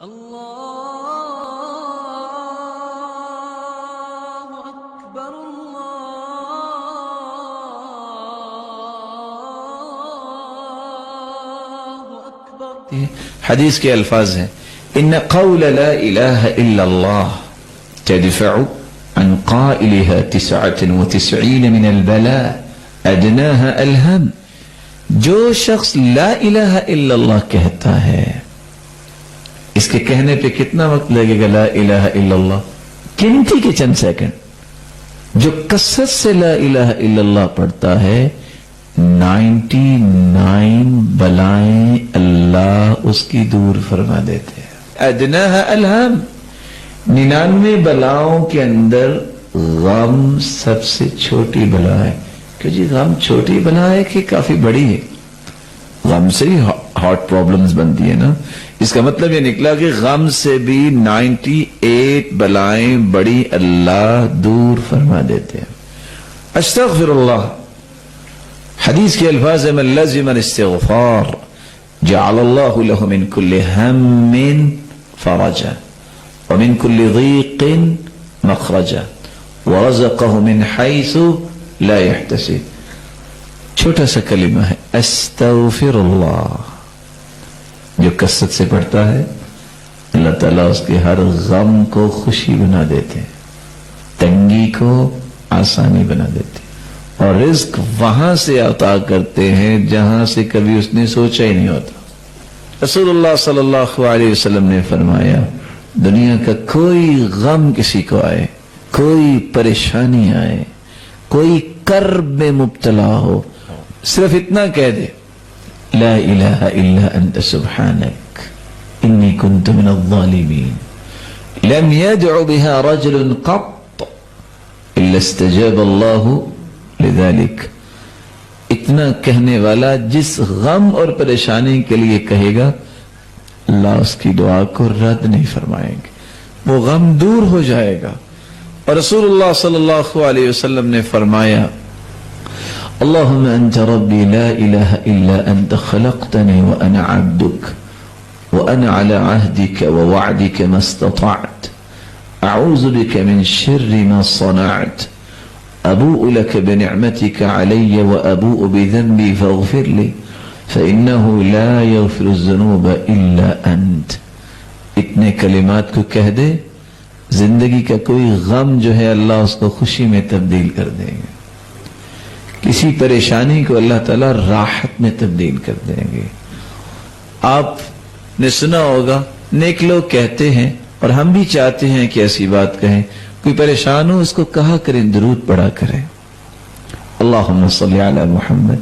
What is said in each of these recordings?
اللہ اکبر اللہ اکبر۔ حدیث کے الفاظ ہیں ان قول لا الہ الا اللہ تدفع عن قائلها 99 من البلاء ادناها الهم۔ جو شخص لا الہ الا اللہ کہتا ہے، اس کے کہنے پہ کتنا وقت لگے گا؟ لا الہ الا اللہ گنتی کے چند سیکنڈ۔ جو کثرت سے لا الہ الا اللہ پڑھتا ہے 99 بلائیں اللہ اس کی دور فرما دیتے ہیں۔ ادناها الہم، 99 بلاؤں کے اندر غم سب سے چھوٹی بلا ہے۔ کہ جی غم چھوٹی بلا ہے کہ کافی بڑی ہے؟ غم سے ہی ہارٹ پرابلمز بنتی ہے نا۔ اس کا مطلب یہ نکلا کہ غم سے بھی 98 بلائیں بڑی اللہ دور فرما دیتے ہیں۔ استغفر اللہ، حدیث کے الفاظ ہے من لزم الاستغفار جعل اللہ له من كل هم فرجا ومن كل ضيق مخرجا ورزقه من حيث لا يحتسب۔ چھوٹا سا کلمہ ہے استغفر اللہ، جو کثرت سے پڑھتا ہے اللہ تعالیٰ اس کے ہر غم کو خوشی بنا دیتے ہیں، تنگی کو آسانی بنا دیتے ہیں، اور رزق وہاں سے عطا کرتے ہیں جہاں سے کبھی اس نے سوچا ہی نہیں ہوتا۔ رسول اللہ صلی اللہ علیہ وسلم نے فرمایا دنیا کا کوئی غم کسی کو آئے، کوئی پریشانی آئے، کوئی کرب میں مبتلا ہو، صرف اتنا کہہ دے لا الہ الا انت سبحانک انی کنت من الظالمین لم يدع بها رجل قط الا استجاب اللہ لذلك۔ اتنا کہنے والا جس غم اور پریشانی کے لیے کہے گا اللہ اس کی دعا کو رد نہیں فرمائیں گے، وہ غم دور ہو جائے گا۔ اور رسول اللہ صلی اللہ علیہ وسلم نے فرمایا اللہم انت ربی لا الہ الا انت خلقتنی وانا عبدک وانا على عہدک ووعدک ما استطعت اعوذ بک من شر ما صنعت ابوء لك بنعمتك علی وابوء بذنبی فاغفر لی فإنه لا يغفر الذنوب الا انت۔ اتنے کلمات کو کہہ دے، زندگی کا کوئی غم جو ہے اللہ اس کو خوشی میں تبدیل کر دیں گے، کسی پریشانی کو اللہ تعالیٰ راحت میں تبدیل کر دیں گے۔ آپ نے سنا ہوگا نیک لوگ کہتے ہیں، اور ہم بھی چاہتے ہیں کہ ایسی بات کہیں، کوئی پریشان ہو اس کو کہا کریں، درود پڑھا کریں اللہم صلی علی محمد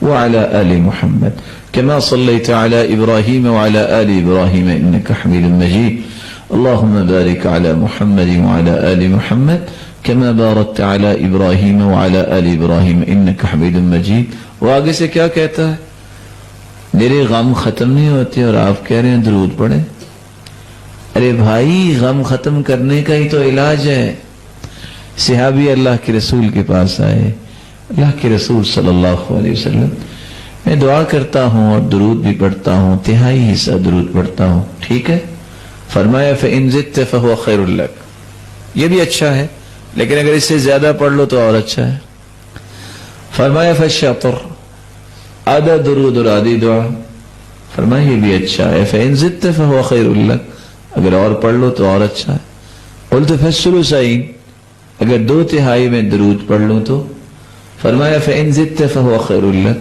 وعلی آل محمد کما صلیت علی ابراہیم وعلی آل ابراہیم انکا حمید مجید اللہم بارک علی محمد وعلی آل محمد کما بارکت علی ابراہیم وعلی آل ابراہیم انکا حمید مجید۔ وہ آگے سے کیا کہتا ہے؟ میرے غم ختم نہیں ہوتے اور آپ کہہ رہے ہیں درود پڑھیں۔ ارے بھائی غم ختم کرنے کا ہی تو علاج ہے۔ صحابی اللہ کے رسول کے پاس آئے، اللہ کے رسول صلی اللہ علیہ وسلم میں دعا کرتا ہوں اور درود بھی پڑھتا ہوں، تہائی حصہ درود پڑھتا ہوں، ٹھیک ہے؟ فرمایا فَإِن زِدْتَ فَهُوَ خَيْرٌ لَكَ، یہ بھی اچھا ہے لیکن اگر اس سے زیادہ پڑھ لو تو اور اچھا ہے۔ فرمایا فَالشَّطْرُ، آدھا درود اور آدھی دعا، فرمایا یہ بھی اچھا ہے۔ فَإِن زِدْتَ فَهُوَ خَيْرٌ لَكَ، اگر اور پڑھ لو تو اور اچھا ہے۔ قُلْتُ فَالثُّلُثَيْنِ، اگر 2/3 میں درود پڑھ لوں تو؟ فرمایا فَإِن زِدْتَ فَهُوَ خَيْرٌ لَكَ،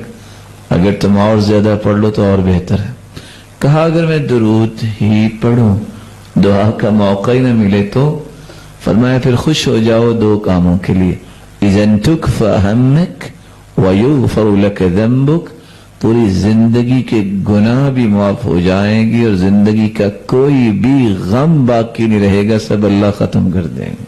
اگر تم اور زیادہ پڑھ لو تو اور بہتر ہے۔ کہا اگر میں درود ہی پڑھوں دعا کا موقع ہی نہ ملے تو؟ فرمایا پھر خوش ہو جاؤ 2 کاموں کے لیے، اِذَن تُكْفَى هَمَّكَ وَيُغْفَرُ لَكَ ذَنبُكَ، پوری زندگی کے گناہ بھی معاف ہو جائیں گی اور زندگی کا کوئی بھی غم باقی نہیں رہے گا، سب اللہ ختم کر دیں گے۔